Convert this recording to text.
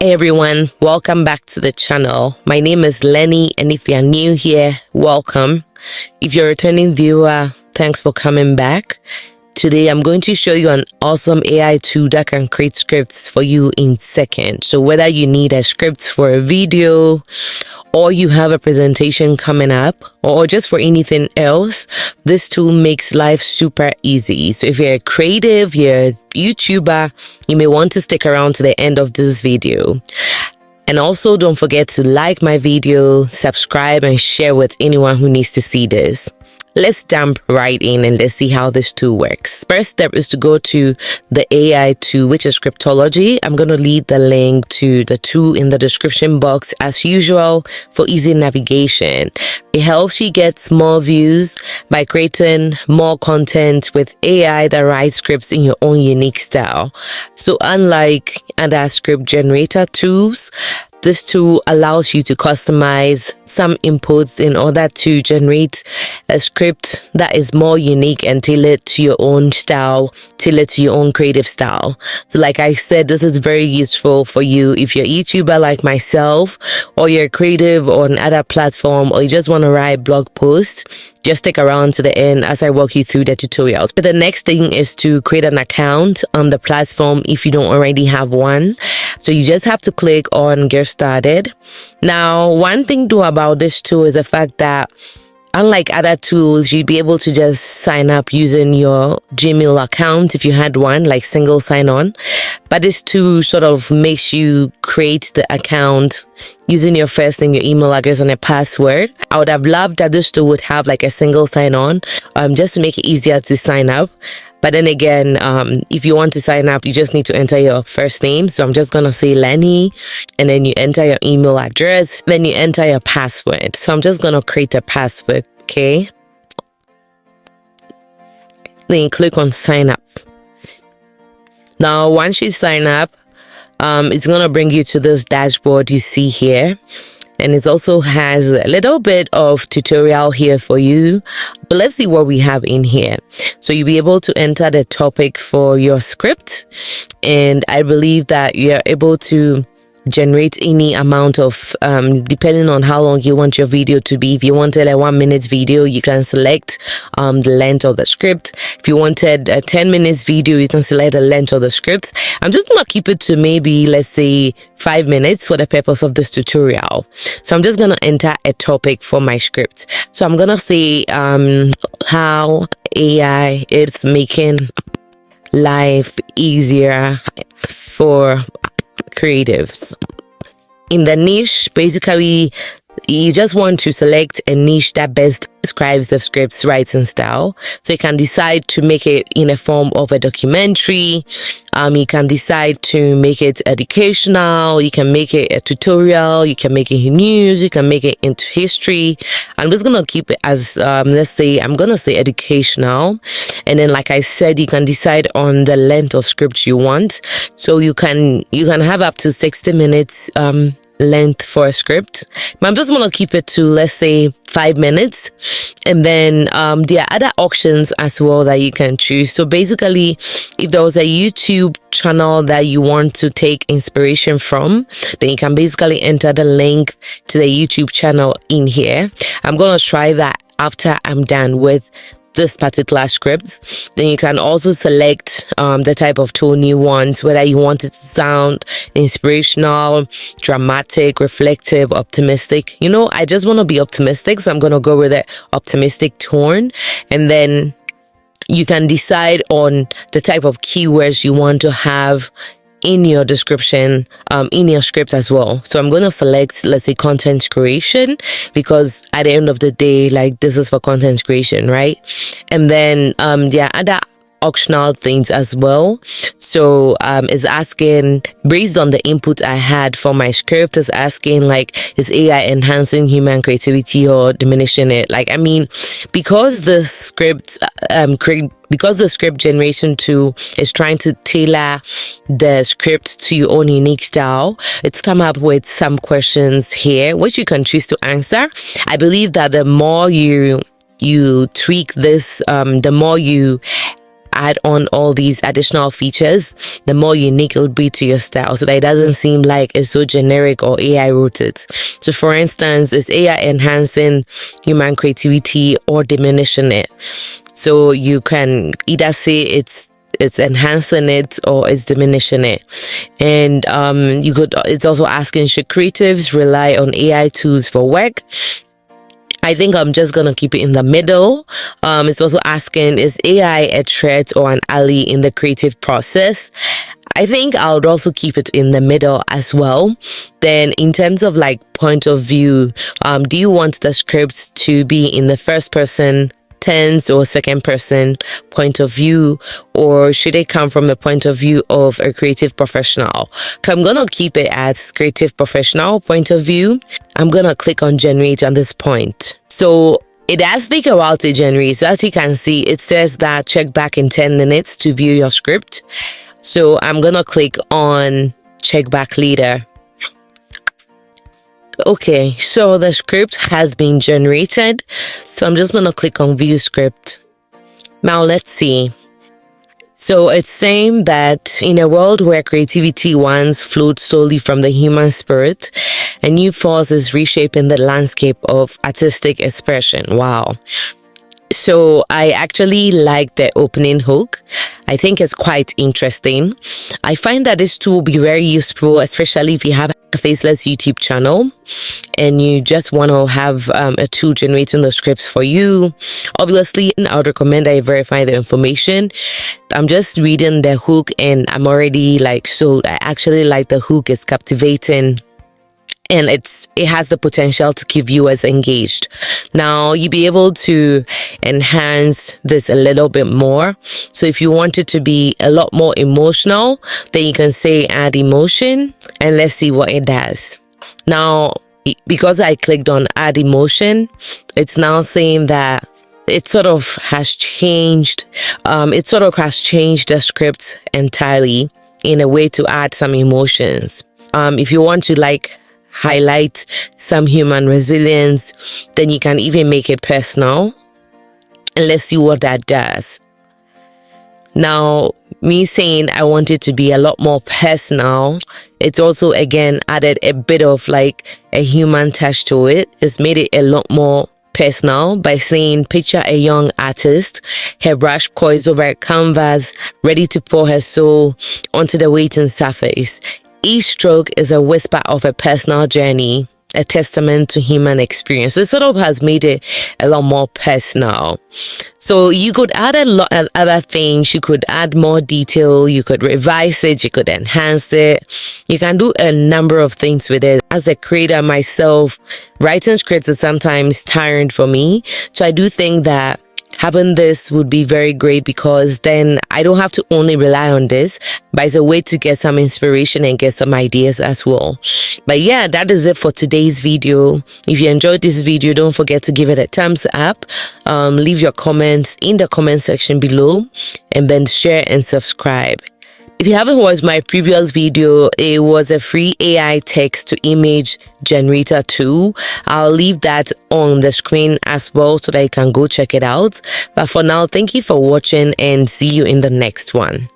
Hey everyone, welcome back to the channel. My name is Lenny, and if you're new here, welcome. If you're a returning viewer, thanks for coming back. Today I'm going to show you an awesome AI tool that can create scripts for you in seconds. So whether you need a script for a video, or you have a presentation coming up, or just for anything else, this tool makes life super easy. So if you're a creative, you're a YouTuber, you may want to stick around to the end of this video. And also don't forget to like my video, subscribe, and share with anyone who needs to see this. Let's jump right in and let's see how this tool works. First step is to go to the AI tool, which is Scriptology. I'm going to leave the link to the tool in the description box as usual for easy navigation. It helps you get more views by creating more content with AI that writes scripts in your own unique style. So unlike other script generator tools, this tool allows you to customize some inputs in order to generate a script that is more unique and tailored to your own style, tailored to your own creative style. So like I said, this is very useful for you if you're a YouTuber like myself, or you're creative on other platform, or you just want to write blog posts. Just stick around to the end as I walk you through the tutorials. But the next thing is to create an account on the platform if you don't already have one. So you just have to click on Get Started. Now, one thing to about this tool is the fact that unlike other tools, you'd be able to just sign up using your Gmail account if you had one, like single sign-on. But this tool sort of makes you create the account using your first name, your email address, and a password. I would have loved that this tool would have like a single sign-on, just to make it easier to sign up. But then again, if you want to sign up, you just need to enter your first name. So I'm just going to say Lenny, and then you enter your email address, then you enter your password. So I'm just going to create a password, okay? Then click on sign up. Now, once you sign up, it's going to bring you to this dashboard you see here. And it also has a little bit of tutorial here for you. But let's see what we have in here. So you'll be able to enter the topic for your script. And I believe that you're able to generate any amount of, depending on how long you want your video to be. If you wanted a 1 minute video, you can select the length of the script. If you wanted a 10 minutes video, you can select the length of the script. I'm just going to keep it to maybe, let's say, 5 minutes for the purpose of this tutorial. So I'm just going to enter a topic for my script. So I'm going to say how AI is making life easier for creatives. In the niche, basically, you just want to select a niche that best describes the script's writing style. So you can decide to make it in a form of a documentary. You can decide to make it educational. You can make it a tutorial. You can make it news. You can make it into history. I'm just going to keep it as, let's say, I'm going to say educational. And then, like I said, you can decide on the length of script you want. So you can have up to 60 minutes, length for a script. But I'm just going to keep it to, let's say, 5 minutes. And then there are other options as well that you can choose. So basically, if there was a YouTube channel that you want to take inspiration from, then you can basically enter the link to the YouTube channel in here. I'm going to try that after I'm done with this particular script. Then you can also select the type of tone you want, whether you want it to sound inspirational, dramatic, reflective, optimistic. You know, I just want to be optimistic, so I'm going to go with the optimistic tone. And then you can decide on the type of keywords you want to have in your description, in your script as well. So I'm going to select, let's say, content creation, because at the end of the day, like, this is for content creation, right? And then there are other optional things as well. So it's asking, based on the input I had for my script, is asking like, is AI enhancing human creativity or diminishing it? Like, I mean, because the script because the script generation tool is trying to tailor the script to your own unique style, it's come up with some questions here which you can choose to answer. I believe that the more you tweak this, the more you add on all these additional features, the more unique it'll be to your style, so that it doesn't seem like it's so generic or AI wrote it. So for instance, is AI enhancing human creativity or diminishing it? So you can either say it's enhancing it or it's diminishing it. And it's also asking, should creatives rely on AI tools for work? I think I'm just gonna keep it in the middle. It's also asking, is AI a threat or an ally in the creative process? I think I would also keep it in the middle as well. Then in terms of like point of view, do you want the scripts to be in the first person tense or second person point of view, or should it come from the point of view of a creative professional? I'm gonna keep it as creative professional point of view. I'm gonna click on generate on this point. So it does take a while to generate. So as you can see, it says that check back in 10 minutes to view your script. So I'm gonna click on check back later. Okay, so the script has been generated. So I'm just gonna click on view script. Now let's see. So it's saying that in a world where creativity once flowed solely from the human spirit, a new force is reshaping the landscape of artistic expression. Wow. So I actually like the opening hook. I think it's quite interesting. I find that this tool will be very useful, especially if you have a faceless YouTube channel and you just want to have a tool generating the scripts for you. Obviously, I would recommend that you verify the information. I'm just reading the hook and I'm already like sold. I actually like the hook. It's captivating. And it has the potential to keep viewers engaged. Now you'll be able to enhance this a little bit more. So if you want it to be a lot more emotional, then you can say add emotion, and let's see what it does. Now, because I clicked on add emotion, it's now saying that it sort of has changed. The script entirely in a way to add some emotions. If you want to like highlight some human resilience, then you can even make it personal, and let's see what that does. Now, me saying I want it to be a lot more personal, it's also again added a bit of like a human touch to it. It's made it a lot more personal by saying, picture a young artist, her brush poised over a canvas, ready to pour her soul onto the waiting surface. Each stroke is a whisper of a personal journey, a testament to human experience. So it sort of has made it a lot more personal. So you could add a lot of other things. You could add more detail. You could revise it. You could enhance it. You can do a number of things with it. As a creator myself, writing scripts is sometimes tiring for me. So I do think that having this would be very great, because then I don't have to only rely on this, but it's a way to get some inspiration and get some ideas as well. But yeah, that is it for today's video. If you enjoyed this video, don't forget to give it a thumbs up. Leave your comments in the comment section below, and then share and subscribe. If you haven't watched my previous video, it was a free AI text to image generator tool. I'll leave that on the screen as well so that you can go check it out. But for now, thank you for watching and see you in the next one.